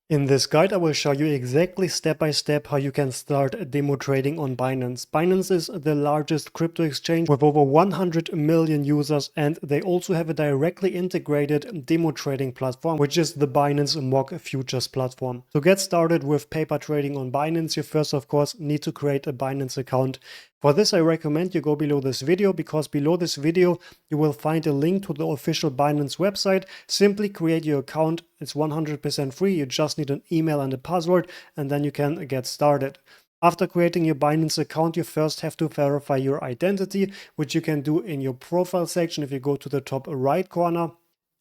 In this guide, I will show you exactly step by step how you can start demo trading on Binance. Binance is the largest crypto exchange with over 100 million users, and they also have a directly integrated demo trading platform, which is the Binance Futures platform. To get started with paper trading on Binance, you first, of course, need to create a Binance account. For this, I recommend you go below this video, because below this video, you will find a link to the official Binance website. Simply create your account. It's 100% free. You just need an email and a password, and then you can get started. After creating your Binance account, you first have to verify your identity, which you can do in your profile section if you go to the top right corner.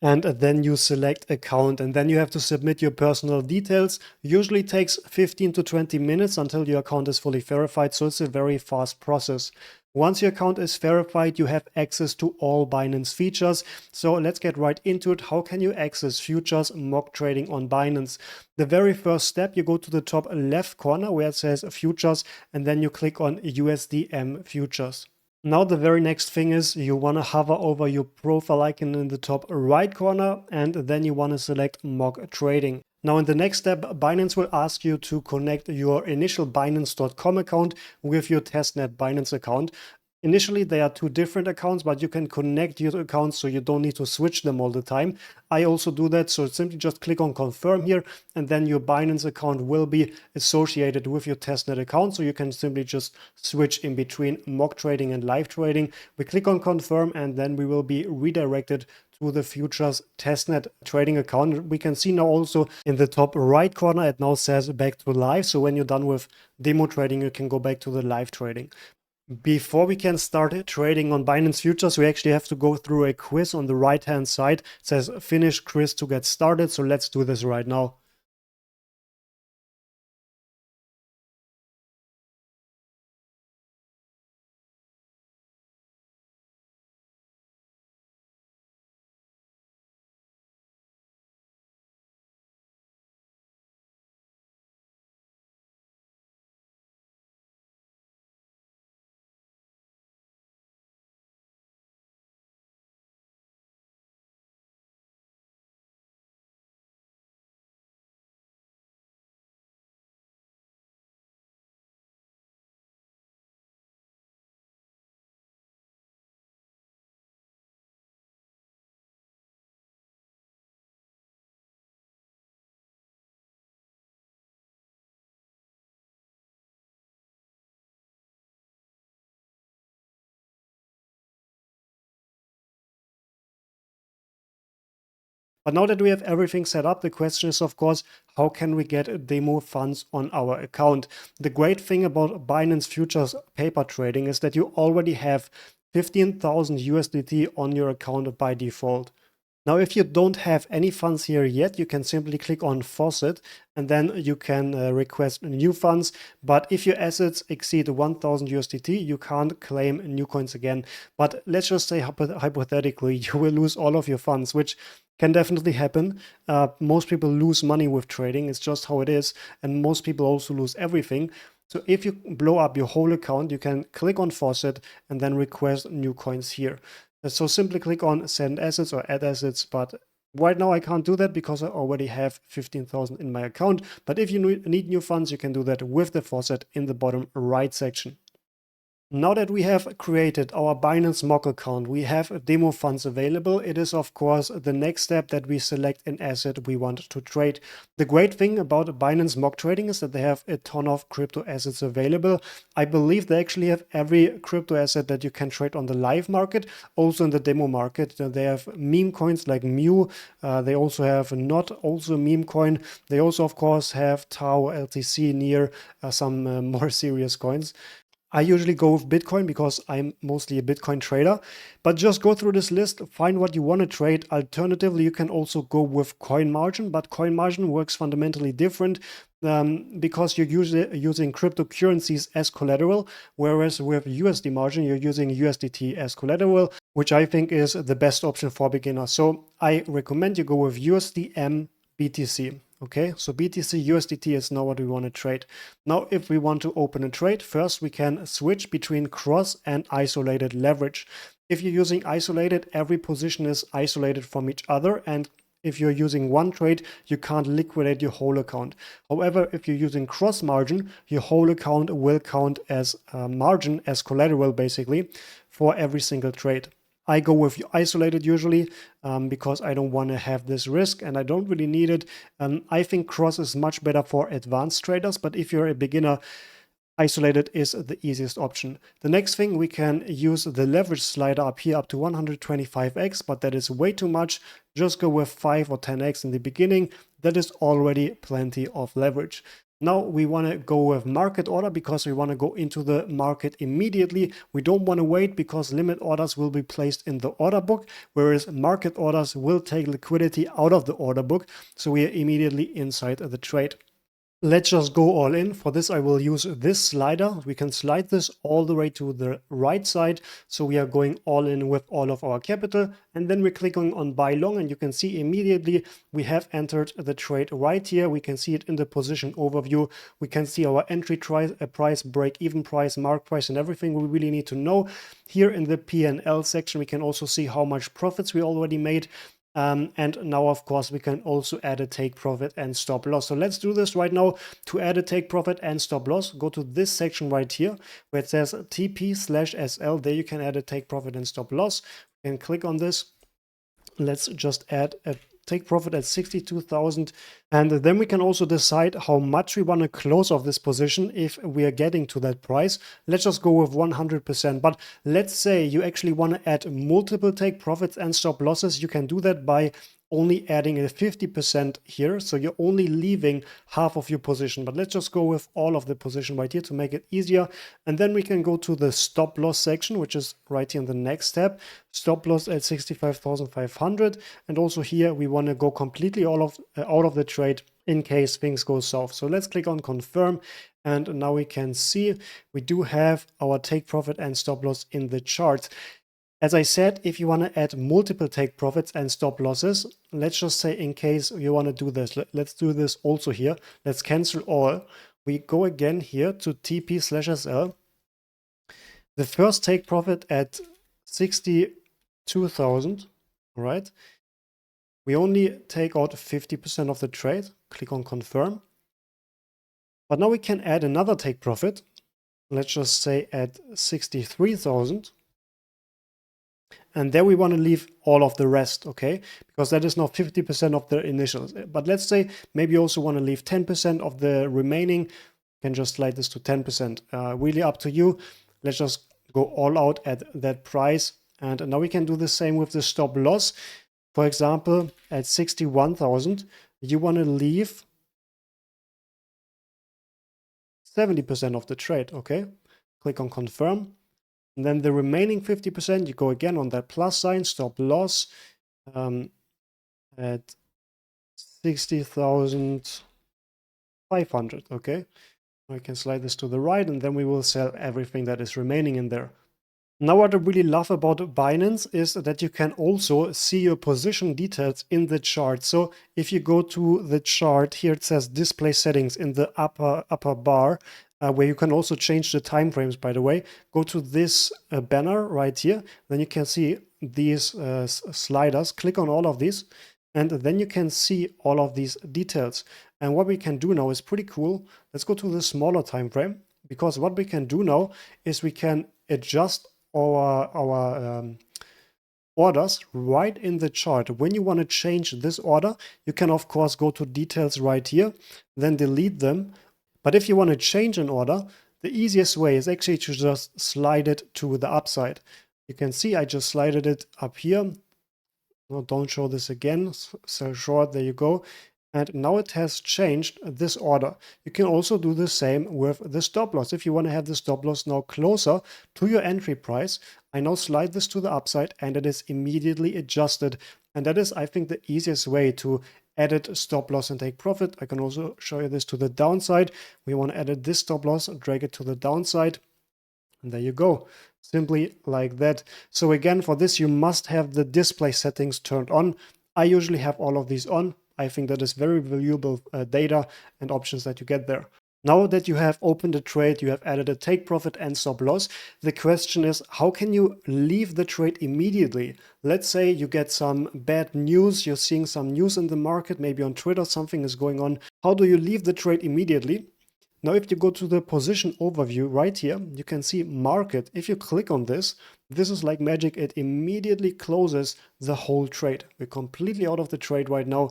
And then you select account, and then you have to submit your personal details. Usually takes 15 to 20 minutes until your account is fully verified, so it's a very fast process. Once your account is verified, you have access to all Binance features. So let's get right into it. How can you access futures mock trading on Binance? The very first step, you go to the top left corner where it says futures, and then you click on USD-M futures. Now the very next thing is you want to hover over your profile icon in the top right corner, and then you want to select mock trading. Now in the next step, Binance will ask you to connect your initial Binance.com account with your testnet Binance account. Initially, there are two different accounts, but you can connect your accounts so you don't need to switch them all the time. I also do that, so simply just click on confirm here, and then your Binance account will be associated with your testnet account, so you can simply just switch in between mock trading and live trading. We click on confirm, and then we will be redirected to the futures testnet trading account. We can see now also in the top right corner, it now says back to live. So when you're done with demo trading, you can go back to the live trading. Before we can start trading on Binance Futures, we actually have to go through a quiz on the right-hand side. It says finish quiz to get started. So let's do this right now. But now that we have everything set up, the question is, of course, how can we get demo funds on our account? The great thing about Binance Futures paper trading is that you already have 15,000 USDT on your account by default. Now, if you don't have any funds here yet, you can simply click on faucet, and then you can request new funds. But if your assets exceed 1000 USDT, you can't claim new coins again. But let's just say hypothetically, you will lose all of your funds, which can definitely happen. Most people lose money with trading. It's just how it is. And most people also lose everything. So if you blow up your whole account, you can click on faucet and then request new coins here. So simply click on send assets or add assets, but right now I can't do that because I already have 15,000 in my account. But if you need new funds, you can do that with the faucet in the bottom right section. Now that we have created our Binance mock account, we have demo funds available. It is, of course, the next step that we select an asset we want to trade. The great thing about Binance mock trading is that they have a ton of crypto assets available. I believe they actually have every crypto asset that you can trade on the live market, also in the demo market. They have meme coins like Mu. They also have not also meme coin. They also, of course, have Tau, LTC, Near, some more serious coins. I usually go with Bitcoin because I'm mostly a Bitcoin trader, but just go through this list, find what you want to trade. Alternatively, you can also go with coin margin, but coin margin works fundamentally different because you're usually using cryptocurrencies as collateral, whereas with USD margin, you're using USDT as collateral, which I think is the best option for beginners. So I recommend you go with USD-M BTC. Okay, so BTC USDT is now what we want to trade. Now, if we want to open a trade, first we can switch between cross and isolated leverage. If you're using isolated, every position is isolated from each other, and if you're using one trade, you can't liquidate your whole account. However, if you're using cross margin, your whole account will count as margin, as collateral basically, for every single trade. I go with isolated usually because I don't want to have this risk and I don't really need it. I think cross is much better for advanced traders, but if you're a beginner, isolated is the easiest option. The next thing, we can use the leverage slider up here up to 125x, but that is way too much. Just go with 5 or 10x in the beginning. That is already plenty of leverage. Now we want to go with market order because we want to go into the market immediately. We don't want to wait because limit orders will be placed in the order book, whereas market orders will take liquidity out of the order book. So we are immediately inside the trade. Let's just go all in. For this, I will use this slider. We can slide this all the way to the right side. So we are going all in with all of our capital. And then we're clicking on buy long, and you can see immediately we have entered the trade right here. We can see it in the position overview. We can see our entry price, break-even price, mark price, and everything we really need to know. Here in the P&L section, we can also see how much profits we already made. And now, of course, we can also add a take profit and stop loss. So let's do this right now. To add a take profit and stop loss, go to this section right here where it says TP/SL. There you can add a take profit and stop loss. And click on this. Let's just add a take profit at 62,000. And then we can also decide how much we want to close off this position if we are getting to that price. Let's just go with 100%. But let's say you actually want to add multiple take profits and stop losses. You can do that by only adding a 50% here. So you're only leaving half of your position. But let's just go with all of the position right here to make it easier. And then we can go to the stop loss section, which is right here in the next tab. Stop loss at 65,500. And also here we want to go completely out of the trade in case things go south. So let's click on confirm. And now we can see we do have our take profit and stop loss in the chart. As I said, if you want to add multiple take profits and stop losses, let's just say in case you want to do this, let's do this also here. Let's cancel all. We go again here to TP/SL. The first take profit at 62,000, all right? We only take out 50% of the trade. Click on confirm. But now we can add another take profit. Let's just say at 63,000. And there we want to leave all of the rest, okay? Because that is now 50% of the initials. But let's say maybe you also want to leave 10% of the remaining. You can just slide this to 10%. Really up to you. Let's just go all out at that price. And now we can do the same with the stop loss. For example, at 61,000, you want to leave 70% of the trade, okay? Click on confirm. And then the remaining 50%, you go again on that plus sign, stop loss at 60,500, okay? I can slide this to the right, and then we will sell everything that is remaining in there. Now, what I really love about Binance is that you can also see your position details in the chart. So if you go to the chart, here it says display settings in the upper bar, where you can also change the time frames, by the way. Go to this banner right here. Then you can see these sliders. Click on all of these, and then you can see all of these details. And what we can do now is pretty cool. Let's go to the smaller time frame, because what we can do now is we can adjust our orders right in the chart. When you want to change this order, you can of course go to details right here, then delete them. But if you want to change an order, the easiest way is actually to just slide it to the upside. You can see I just slided it up here. No, don't show this again. So short, there you go. And now it has changed this order. You can also do the same with the stop loss. If you want to have the stop loss now closer to your entry price, I now slide this to the upside and it is immediately adjusted. And that is, I think, the easiest way to edit stop loss and take profit. I can also show you this to the downside. We want to edit this stop loss, drag it to the downside. And there you go. Simply like that. So again, for this, you must have the display settings turned on. I usually have all of these on. I think that is very valuable data and options that you get there. Now that you have opened a trade, you have added a take profit and stop loss, the question is, how can you leave the trade immediately? Let's say you get some bad news, you're seeing some news in the market, maybe on Twitter something is going on. How do you leave the trade immediately? Now, if you go to the position overview right here, you can see market. If you click on this, this is like magic. It immediately closes the whole trade. We're completely out of the trade right now.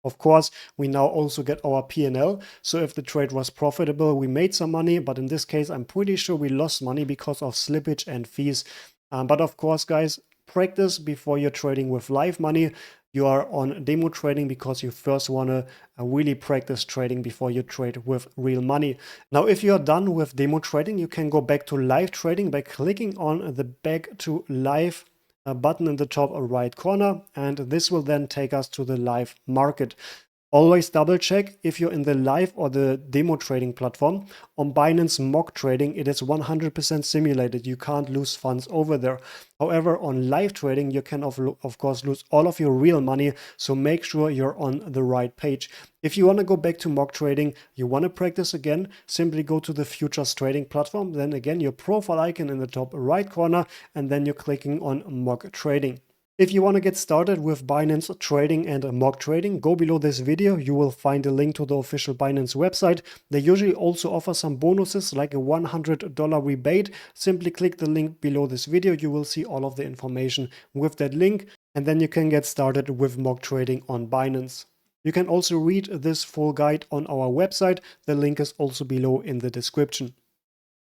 Of course, we now also get our P&L. So if the trade was profitable, we made some money. But in this case, I'm pretty sure we lost money because of slippage and fees. But of course, guys, practice before you're trading with live money. You are on demo trading because you first want to really practice trading before you trade with real money. Now, if you are done with demo trading, you can go back to live trading by clicking on the back to live button in the top right corner, and this will then take us to the live market. Always double check if you're in the live or the demo trading platform. On Binance mock trading, it is 100% simulated. You can't lose funds over there. However, on live trading, you can of course lose all of your real money. So make sure you're on the right page. If you want to go back to mock trading, you want to practice again, simply go to the Futures trading platform. Then again, your profile icon in the top right corner, and then you're clicking on mock trading. If you want to get started with Binance trading and mock trading, go below this video. You will find a link to the official Binance website. They usually also offer some bonuses like a $100 rebate. Simply click the link below this video. You will see all of the information with that link, and then you can get started with mock trading on Binance. You can also read this full guide on our website. The link is also below in the description.